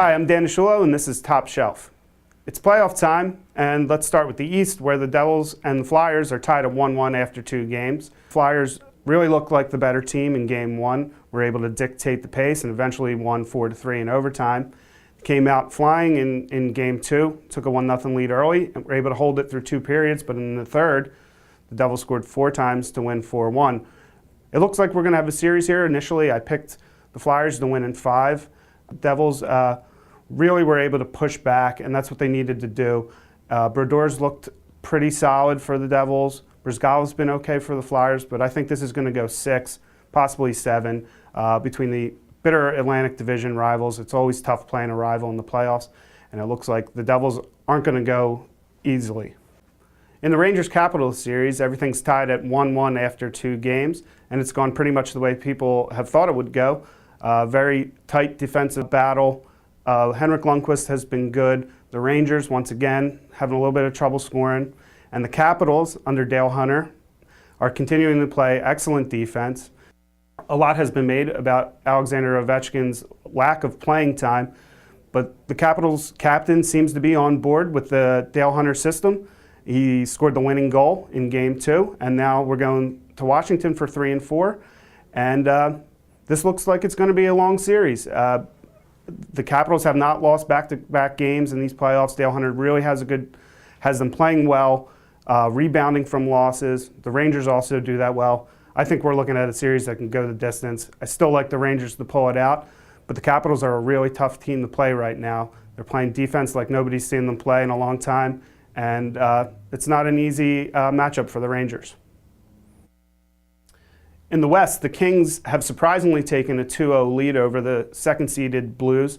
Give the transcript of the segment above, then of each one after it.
Hi, I'm Dan Di Sciullo, and this is Top Shelf. It's playoff time, and let's start with the East, where the Devils and the Flyers are tied at 1-1 after 2 games. Flyers really looked like the better team in Game 1, were able to dictate the pace, and eventually won 4-3 in overtime. Came out flying in Game 2, took a 1-0 lead early, and were able to hold it through 2 periods, but in the third, the Devils scored 4 times to win 4-1. It looks like we're going to have a series here. Initially, I picked the Flyers to win in 5. The Devils really were able to push back, and that's what they needed to do. Brodor's looked pretty solid for the Devils. Brzgal's been okay for the Flyers, but I think this is going to go 6, possibly 7, between the bitter Atlantic Division rivals. It's always tough playing a rival in the playoffs, and it looks like the Devils aren't going to go easily. In the Rangers-Capitals series, everything's tied at 1-1 after 2 games, and it's gone pretty much the way people have thought it would go. Very tight defensive battle. Henrik Lundqvist has been good. The Rangers, once again, having a little bit of trouble scoring. And the Capitals, under Dale Hunter, are continuing to play excellent defense. A lot has been made about Alexander Ovechkin's lack of playing time, but the Capitals captain seems to be on board with the Dale Hunter system. He scored the winning goal in Game 2, and now we're going to Washington for 3 and 4. And this looks like it's going to be a long series. The Capitals have not lost back-to-back games in these playoffs. Dale Hunter really has them playing well, rebounding from losses. The Rangers also do that well. I think we're looking at a series that can go the distance. I still like the Rangers to pull it out, but the Capitals are a really tough team to play right now. They're playing defense like nobody's seen them play in a long time, and it's not an easy matchup for the Rangers. In the West, the Kings have surprisingly taken a 2-0 lead over the second-seeded Blues.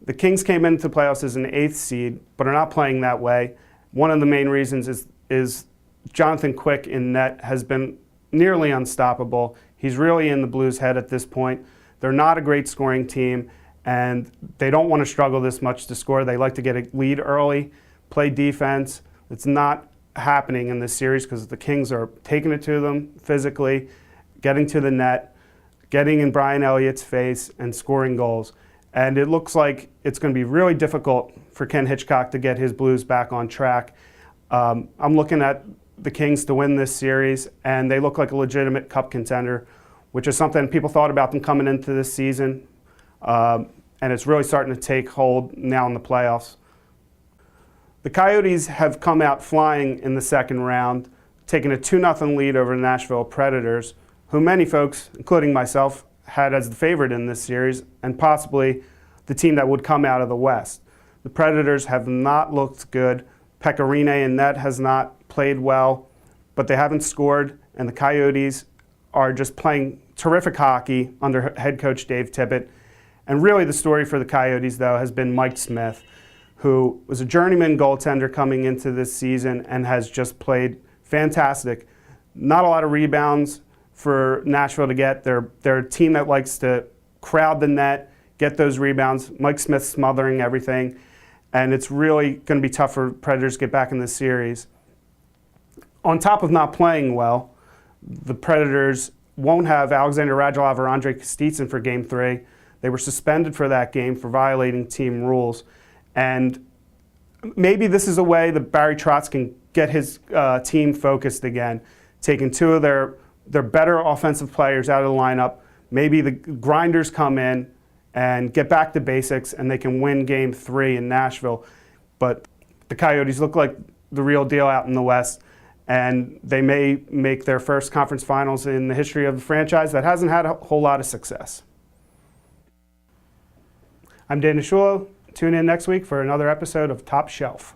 The Kings came into the playoffs as an 8th seed, but are not playing that way. One of the main reasons is Jonathan Quick in net has been nearly unstoppable. He's really in the Blues' head at this point. They're not a great scoring team, and they don't want to struggle this much to score. They like to get a lead early, play defense. It's not happening in this series because the Kings are taking it to them physically, getting to the net, getting in Brian Elliott's face, and scoring goals. And it looks like it's going to be really difficult for Ken Hitchcock to get his Blues back on track. I'm looking at the Kings to win this series, and they look like a legitimate cup contender, which is something people thought about them coming into this season. And it's really starting to take hold now in the playoffs. The Coyotes have come out flying in the second round, taking a 2-0 lead over the Nashville Predators, who many folks, including myself, had as the favorite in this series, and possibly the team that would come out of the West. The Predators have not looked good. Pekka Rinne in net has not played well, but they haven't scored, and the Coyotes are just playing terrific hockey under head coach Dave Tippett. And really the story for the Coyotes, though, has been Mike Smith, who was a journeyman goaltender coming into this season and has just played fantastic. Not a lot of rebounds for Nashville to get. They're a team that likes to crowd the net, get those rebounds. Mike Smith smothering everything, and it's really going to be tough for Predators to get back in this series. On top of not playing well, the Predators won't have Alexander Radulov or Andrei Kostitsyn for Game 3. They were suspended for that game for violating team rules, and maybe this is a way that Barry Trotz can get his team focused again, taking 2 of their better offensive players out of the lineup. Maybe the grinders come in and get back to basics, and they can win Game 3 in Nashville. But the Coyotes look like the real deal out in the West, and they may make their first conference finals in the history of the franchise that hasn't had a whole lot of success. I'm Dan Di Sciullo. Tune in next week for another episode of Top Shelf.